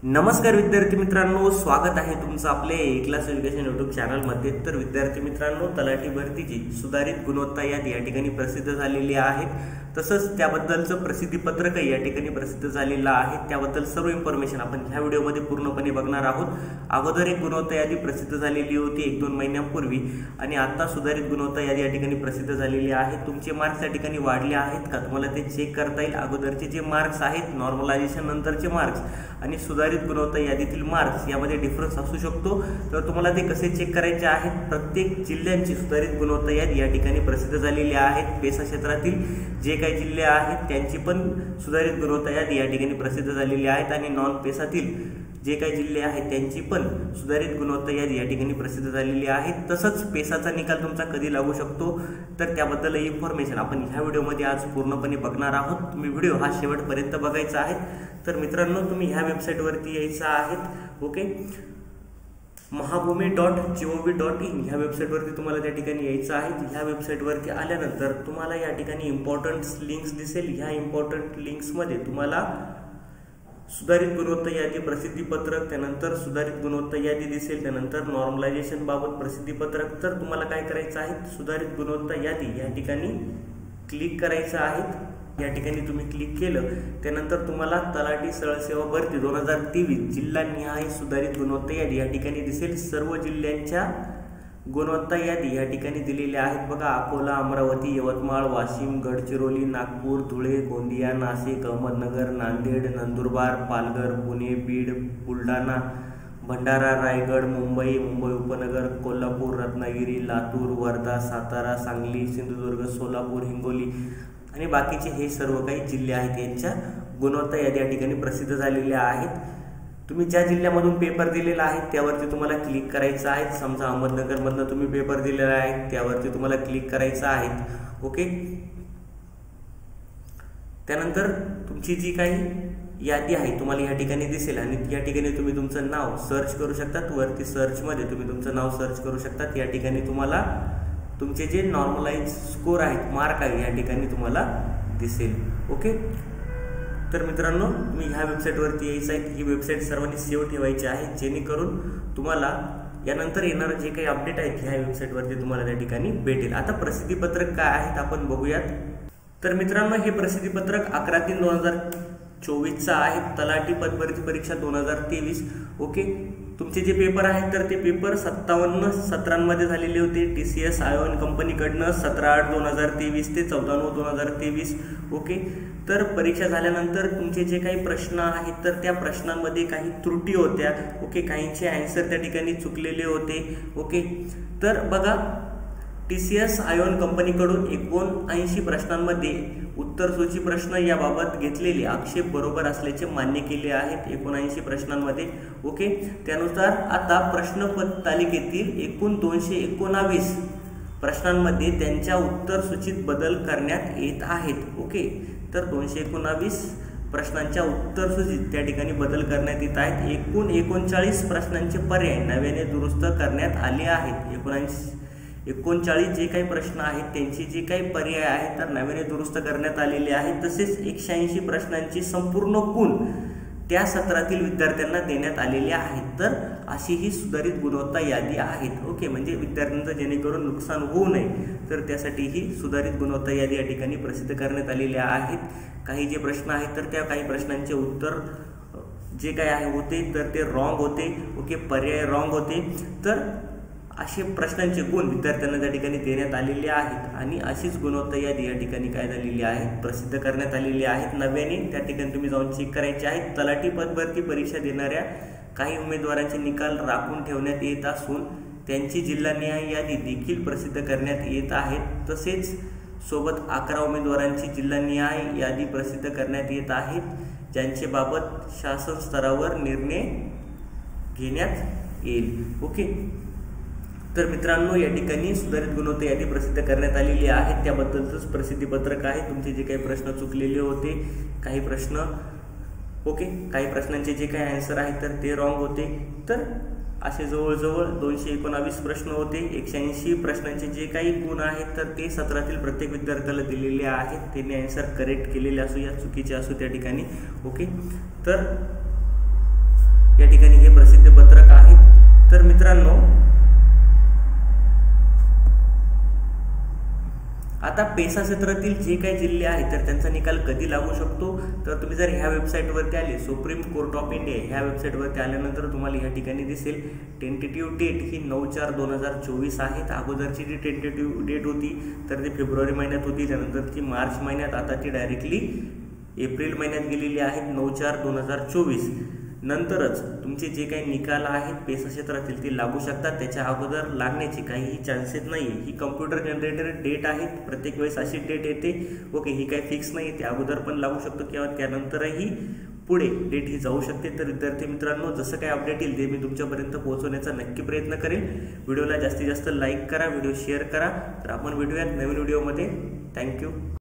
नमस्कार विद्यार्थी मित्रांनो, स्वागत आहे तुमचं आपले ए क्लास एज्युकेशन यूट्यूब चॅनलमध्ये। तर विद्यार्थी मित्रांनो, तलाठी भरतीची सुधारित गुणवत्ता यादी या ठिकाणी प्रसिद्ध झालेली आहे। तसंच त्याबद्दलचं प्रसिद्धीपत्रक या ठिकाणी प्रसिद्ध झालेलं आहे। त्याबद्दल सर्व इन्फॉर्मेशन आपण ह्या व्हिडिओमध्ये पूर्णपणे बघणार आहोत। अगोदर एक गुणवत्ता यादी प्रसिद्ध झालेली होती 1-2 महिन्यांपूर्वी आणि आता सुधारित गुणवत्ता यादी या ठिकाणी प्रसिद्ध झालेली आहे। तुमचे मार्क्स या ठिकाणी वाढले आहेत का तुम्हाला ते चेक करता येईल। अगोदरचे जे मार्क्स आहेत, नॉर्मलायझेशन नंतरचे मार्क्स आणि सुधारित गुणवत्ता यादीतील मार्क्स यामध्ये डिफरन्स असू शकतो। तर तुम्हाला ते कसे चेक करायचे आहेत, प्रत्येक जिल्ह्यांची सुधारित गुणवत्ता यादी या ठिकाणी प्रसिद्ध झालेली आहे। पेसा क्षेत्रातील जे काही जिल्हे आहेत त्यांची पण सुधारित गुणवत्ता यादी या ठिकाणी प्रसिद्ध झालेली आहेत आणि नॉन पेसातील जे काही जिल्हे आहेत त्यांची पण सुधारित गुणवत्ता यादी या ठिकाणी प्रसिद्ध झालेली आहे। तसंच पेसाचा निकाल तुमचा कधी लागू शकतो तर त्याबद्दल इन्फॉर्मेशन आपण ह्या व्हिडिओमध्ये आज पूर्णपणे बघणार आहोत। तुम्ही व्हिडिओ हा शेवटपर्यंत बघायचा आहे। तर मित्रांनो, तुम्ही ह्या वेबसाईटवरती यायचं आहेत। ओके, mahabhumi.gov.in ह्या वेबसाईटवरती तुम्हाला त्या ठिकाणी यायचं आहे। ह्या वेबसाईटवरती आल्यानंतर तुम्हाला या ठिकाणी इम्पॉर्टंट लिंक्स दिसेल। ह्या इम्पॉर्टंट लिंक्समध्ये तुम्हाला सुधारित गुणवत्ता यादी प्रसिद्धीपत्रक, त्यानंतर सुधारित गुणवत्ता यादी दिसेल, त्यानंतर नॉर्मलायझेशन बाबत प्रसिद्धीपत्रक। तर तुम्हाला काय करायचं आहे, सुधारित गुणवत्ता यादी या ठिकाणी क्लिक करायचं आहे। या ठिकाणी तुम्ही क्लिक केलं त्यानंतर तुम्हाला तलाठी सरळसेवा भरती 2023 जिल्हानिहाय सुधारित गुणवत्ता यादी या ठिकाणी दिसेल। सर्व जिल्ह्यांच्या गुणवत्ता यादी या ठिकाणी दिलेल्या आहेत बघा। अकोला, अमरावती, यवतमाळ, वाशिम, गडचिरोली, नागपूर, धुळे, गोंदिया, नाशिक, अहमदनगर, नांदेड, नंदुरबार, पालघर, पुणे, बीड, बुलढाणा, भंडारा, रायगड, मुंबई, मुंबई उपनगर, कोल्हापूर, रत्नागिरी, लातूर, वर्धा, सातारा, सांगली, सिंधुदुर्ग, सोलापूर, हिंगोली आणि बाकीचे हे सर्व काही जिल्हे आहेत यांच्या गुणवत्ता यादी या ठिकाणी प्रसिद्ध झालेल्या आहेत। तुम्ही ज्या जिल्ह्यामधून पेपर दिलेला आहे त्यावरती तुम्हाला क्लिक करायचं आहे। समजा अहमदनगरमधनं तुम्ही पेपर दिलेला आहे त्यावरती तुम्हाला क्लिक करायचं आहे। ओके, त्यानंतर तुमची जी काही यादी आहे तुम्हाला या ठिकाणी दिसेल आणि या ठिकाणी तुम्ही तुमचं नाव सर्च करू शकतात। वरती सर्चमध्ये तुम्ही तुमचं नाव सर्च करू शकतात। या ठिकाणी तुम्हाला तुमचे जे नॉर्मलाइज स्कोर आहेत, मार्क आहे, या ठिकाणी तुम्हाला दिसेल। ओके, तर मित्रांनो, तुम्ही ह्या वेबसाईटवरती यायचं आहे। ही वेबसाईट सर्वांनी सेव्ह ठेवायची आहे जेणेकरून तुम्हाला यानंतर येणारे जे काही अपडेट आहेत ह्या वेबसाईटवरती तुम्हाला त्या ठिकाणी भेटेल। आता प्रसिद्धीपत्रक काय आहेत आपण बघूयात। तर मित्रांनो, हे प्रसिद्धीपत्रक 11/3/2024 आहे। तलाठी पदभरती परीक्षा 2023। ओके, तुमचे जे पेपर आहेत तर ते पेपर 57 सत्रांमध्ये झालेले होते। TCS आयॉन कंपनीकडनं 17/8/2023 ते 14/9/2023। ओके, तर परीक्षा झाल्यानंतर तुमचे जे काही प्रश्न आहेत तर त्या प्रश्नांमध्ये काही त्रुटी होत्या। ओके, काहींचे आन्सर त्या ठिकाणी चुकलेले होते। ओके, तर बघा, TCS आयॉन कंपनीकडून 79 प्रश्नांमध्ये उत्तरसूची प्रश्न याबाबत घेतलेले आक्षेप बरोबर असल्याचे मान्य केले आहेत 79 प्रश्नांमध्ये। ओके, त्यानुसार आता प्रश्नपत्र तालिकेतील एकूण 219 प्रश्नांमध्ये त्यांच्या उत्तरसूचीत बदल करण्यात येत आहेत। ओके, तर 219 प्रश्नांच्या उत्तरसूचीत त्या ठिकाणी बदल करण्यात येत आहेत। एकूण 39 प्रश्नांचे पर्याय नव्याने दुरुस्त करण्यात आले आहेत। 39 जे काही प्रश्न आहेत त्यांचे जे काही पर्याय आहेत तर नव्याने दुरुस्त करण्यात आलेले आहेत। तसेच 180 प्रश्नांची संपूर्ण गुण त्या सत्रातील विद्यार्थ्यांना देण्यात आलेले आहेत। तर अशी ही सुधारित गुणवत्ता यादी आहेत। ओके, म्हणजे विद्यार्थ्यांचं जेणेकरून नुकसान होऊ नये तर त्यासाठी ही सुधारित गुणवत्ता यादी या ठिकाणी प्रसिद्ध करण्यात आलेल्या आहेत। काही जे प्रश्न आहेत तर त्या काही प्रश्नांचे उत्तर जे काही आहे होते तर ते रॉंग होते। ओके, पर्याय रॉंग होते। तर असे प्रश्नांचे गुण विद्यार्थ्यांना त्या ठिकाणी देण्यात आलेले आहेत आणि अशीच गुणवत्ता यादी या ठिकाणी काय झालेली आहे, प्रसिद्ध करण्यात आलेली आहेत नव्याने। त्या ठिकाणी तुम्ही जाऊन चेक करायचे आहेत। तलाठी पदभरती परीक्षा देणाऱ्या काही उमेदवारांचे निकाल राखून ठेवण्यात येत असून त्यांची जिल्हानिहाय यादी देखील प्रसिद्ध करण्यात येत आहेत। तसेच सोबत 11 उमेदवारांची जिल्हानिहाय यादी प्रसिद्ध करण्यात येत आहेत ज्यांचे बाबत शासन स्तरावर निर्णय घेण्यात येईल। ओके, तर मित्रांनो, या ठिकाणी सुधारित गुणवत्ता यादी प्रसिद्ध करण्यात आलेली आहे। त्याबद्दलच प्रसिद्धीपत्रक आहे। तुमचे जे काही प्रश्न चुकलेले होते, काही प्रश्न ओके, काही प्रश्नांचे जे काही आन्सर आहेत तर ते रॉंग होते। तर असे जवळजवळ 219 प्रश्न होते। 180 प्रश्नांचे जे काही गुण आहेत तर ते सत्रातील प्रत्येक विद्यार्थ्याला दिलेले आहेत। त्यांनी आन्सर करेक्ट केलेले असो या चुकीचे असो त्या ठिकाणी। ओके, तर या ठिकाणी हे प्रसिद्ध पत्रक आहेत। तर मित्रांनो, आता पेसा क्षेत्रातील जे काही जिल्हे आहेत तर त्यांचा निकाल कधी लागू शकतो, तर तुम्ही जर ह्या वेबसाईटवरती आले, सुप्रीम कोर्ट ऑफ इंडिया ह्या वेबसाईटवरती आल्यानंतर तुम्हाला या ठिकाणी दिसेल टेंटेटिव्ह डेट ही 9/4/2024 आहे। अगोदरची जी टेंटेटिव्ह डेट होती तर ती फेब्रुवारी महिन्यात होती, त्यानंतरची मार्च महिन्यात, आता ती डायरेक्टली एप्रिल महिन्यात गेलेली आहे 9/4/2024। नंतरच तुमचे जे काही निकाल आहेत पेसा क्षेत्रातील ते लागू शकतात, त्याच्या अगोदर लागण्याचे काहीही चान्सेस नाही। ही कम्प्युटर जनरेटेड डेट आहे, प्रत्येक वेळेस अशी डेट येते, ओके, ही काही फिक्स नाही, ते अगोदर पण लागू शकतो किंवा त्यानंतरही पुढे डेट ही जाऊ शकते। तर विद्यार्थी मित्रांनो, जसं काही अपडेट येईल ते मी तुमच्यापर्यंत पोहोचवण्याचा नक्की प्रयत्न करेन। व्हिडिओला जास्तीत जास्त लाईक करा, व्हिडिओ शेअर करा। तर आपण भेटूयात नवीन व्हिडिओमध्ये। थँक्यू।